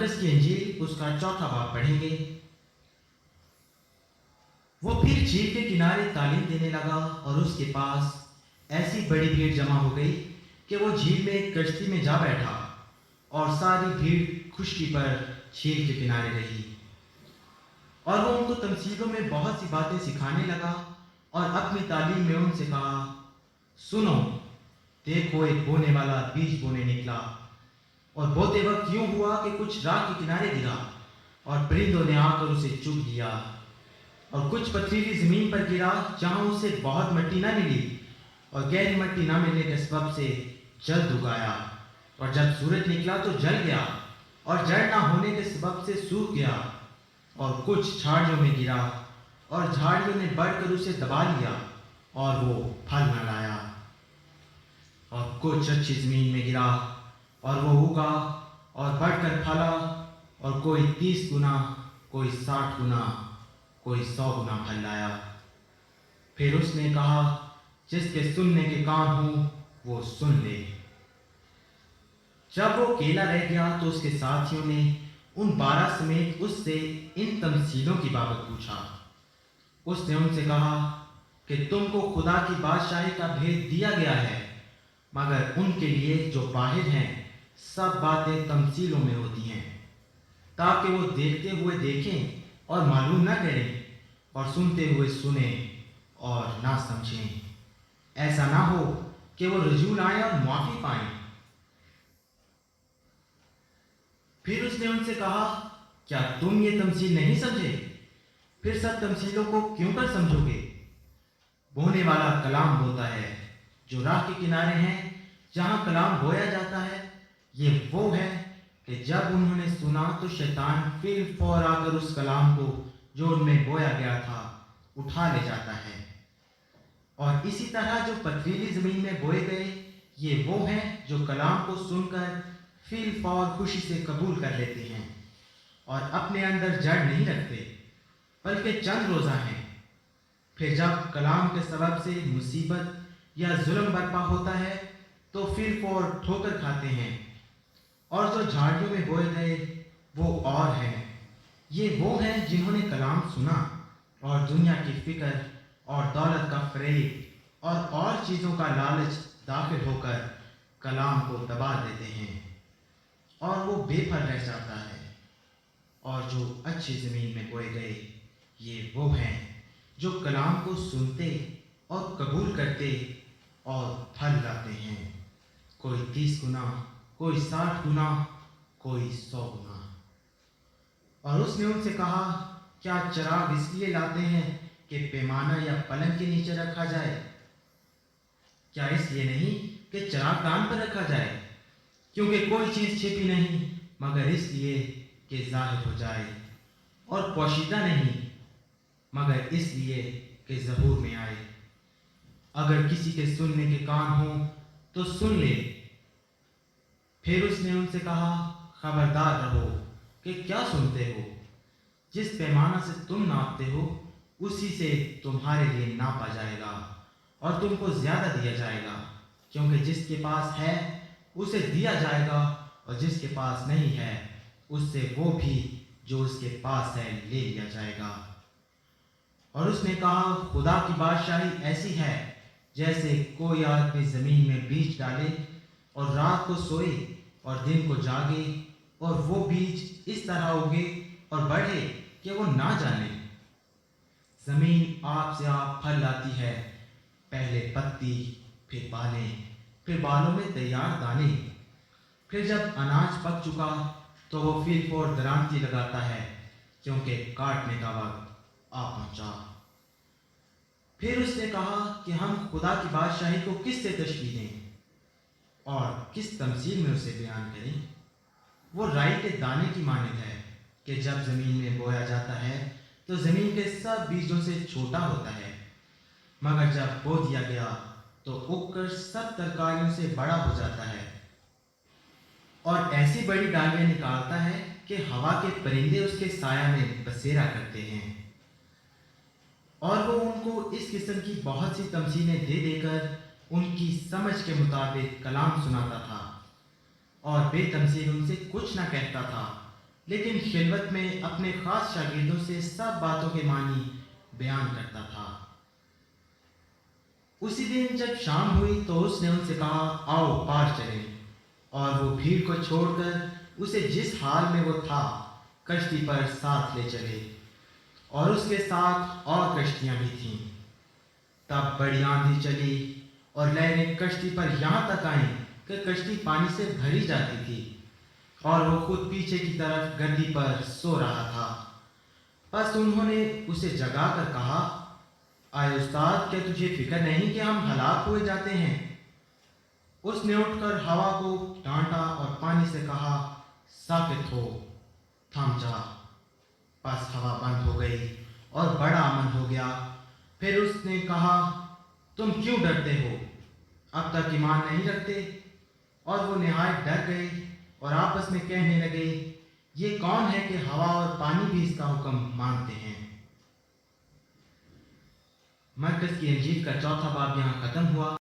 मरकस की इंजील उसका 4वां बाब पढ़ेंगे। वो फिर झील के किनारे तालीम देने लगा और उसके पास ऐसी बड़ी भीड़ जमा हो गई कि वो झील में एक कश्ती में जा बैठा और सारी भीड़ खुशकी पर झील के किनारे रही। और वो उनको तमसीलों में बहुत सी बातें सिखाने लगा और अपनी तालीम में उनसे कहा, सुनो, देखो एक बोने वाला बीज बोने निकला और बोते वक्त यूं हुआ कि कुछ राह के किनारे गिरा और परिंदों ने आकर उसे चुग लिया, और कुछ पथरीली जमीन पर गिरा जहां उसे बहुत मिट्टी न मिली और गहरी मिट्टी न मिलने के सबब से जल्द उगाया, और जब सूरज निकला तो जल गया और जड़ न होने के सबब से सूख गया। और कुछ झाड़ियों में गिरा और झाड़ियों ने बढ़कर उसे दबा लिया और वो फल न लाया। और कुछ अच्छी जमीन में गिरा और वो उगा और बढ़कर फला, और कोई 30 गुना, कोई 60 गुना, कोई 100 गुना फल लाया। फिर उसने कहा, जिसके सुनने के कान हों वो सुन ले। जब वो अकेला रह गया तो उसके साथियों ने उन 12 समेत उससे इन तमसीलों की बाबत पूछा। उसने उनसे कहा कि तुमको खुदा की बादशाही का भेद दिया गया है, मगर उनके लिए जो बाहिर हैं सब बातें तमसीलों में होती हैं, ताकि वो देखते हुए देखें और मालूम न करें, और सुनते हुए सुने और ना समझें, ऐसा ना हो कि वो रजूल आए और माफी पाएं। फिर उसने उनसे कहा, क्या तुम ये तमसील नहीं समझे? फिर सब तमसीलों को क्यों कर समझोगे? बोने वाला कलाम बोता है जो राह के किनारे हैं जहां कलाम बोया जाता है। ये वो है कि जब उन्होंने सुना तो शैतान फिर फौर आकर उस कलाम को जो उनमें बोया गया था उठा ले जाता है। और इसी तरह जो पथरीली जमीन में बोए गए, ये वो हैं जो कलाम को सुनकर फिर फौर खुशी से कबूल कर लेते हैं और अपने अंदर जड़ नहीं रखते, बल्कि चंद रोज़ा हैं। फिर जब कलाम के सबब से मुसीबत या जुल्म बर्पा होता है तो फिर फौर ठोकर खाते हैं। और जो झाड़ियों में बोए गए वो और हैं, ये वो हैं जिन्होंने कलाम सुना और दुनिया की फिक्र और दौलत का फरेब और चीज़ों का लालच दाखिल होकर कलाम को दबा देते हैं और वो बेफल रह जाता है। और जो अच्छी ज़मीन में बोए गए, ये वो हैं जो कलाम को सुनते और कबूल करते और फल लाते हैं, कोई 30 गुना, कोई 60 गुना, कोई 100 गुना। और उसने उनसे कहा, क्या चिराग इसलिए लाते हैं कि पैमाना या पलंग के नीचे रखा जाए? क्या इसलिए नहीं कि चिराग कान पर रखा जाए? क्योंकि कोई चीज़ छिपी नहीं, मगर इसलिए कि जाहिर हो जाए, और पोशीदा नहीं, मगर इसलिए कि ज़हूर में आए। अगर किसी के सुनने के कान हों तो सुन ले। फिर उसने उनसे कहा, खबरदार रहो कि क्या सुनते हो। जिस पैमाना से तुम नापते हो उसी से तुम्हारे लिए नापा जाएगा और तुमको ज़्यादा दिया जाएगा, क्योंकि जिसके पास है उसे दिया जाएगा, और जिसके पास नहीं है उससे वो भी जो उसके पास है ले लिया जाएगा। और उसने कहा, खुदा की बादशाही ऐसी है जैसे कोई आदमी ज़मीन में बीज डाले और रात को सोए और दिन को जागे, और वो बीज इस तरह उगे और बढ़े कि वो ना जाने। ज़मीन आप से आप फल लाती है, पहले पत्ती, फिर फिर बालों में तैयार दाने। फिर जब अनाज पक चुका तो वो फिर फौर दरांती लगाता है, क्योंकि काटने का वक्त आ पहुंचा। फिर उसने कहा कि हम खुदा की बादशाही को किससे तशबीह दें और किस तमसील में उसे बयान करें? वो राई के दाने की मानद है कि जब ज़मीन में बोया जाता है तो ज़मीन के सब बीजों से छोटा होता है, मगर जब बो दिया गया तो उगकर सब तरकारियों से बड़ा हो जाता है और ऐसी बड़ी डालियां निकालता है कि हवा के परिंदे उसके साया में बसेरा करते हैं। और वो उनको इस किस्म की बहुत सी तमसीलें दे देकर उनकी समझ के मुताबिक कलाम सुनाता था और बेतमसील उनसे कुछ ना कहता था, لیکن خلوت میں اپنے خاص شاگردوں سے سب باتوں کے معنی بیان کرتا تھا۔ اسی دن جب شام ہوئی تو اس نے ان سے کہا، آؤ پار چلیں، اور وہ بھیڑ کو چھوڑ کر اسے جس حال میں وہ تھا کشتی پر ساتھ لے چلے، اور اس کے ساتھ اور کشتیاں بھی تھیں۔ تب بڑی آندھی چلی اور لہریں کشتی پر یہاں تک آئیں کہ کشتی پانی سے بھری جاتی تھی، اور وہ خود پیچھے کی طرف گدی پر سو رہا تھا۔ بس انہوں نے اسے جگا کر کہا، آئے استاد، کیا تجھے فکر نہیں کہ ہم ہلاک ہوئے جاتے ہیں؟ اس نے اٹھ کر ہوا کو ڈانٹا اور پانی سے کہا، ساکت ہو، تھم جا۔ بس ہوا بند ہو گئی اور بڑا امن ہو گیا۔ پھر اس نے کہا، تم کیوں ڈرتے ہو؟ اب تک ایمان نہیں رکھتے؟ اور وہ نہایت ڈر گئے اور آپس میں کہنے لگے، یہ کون ہے کہ ہوا اور پانی بھی اس کا حکم مانتے ہیں؟ مرکز کی انجیل کا چوتھا باب یہاں ختم ہوا۔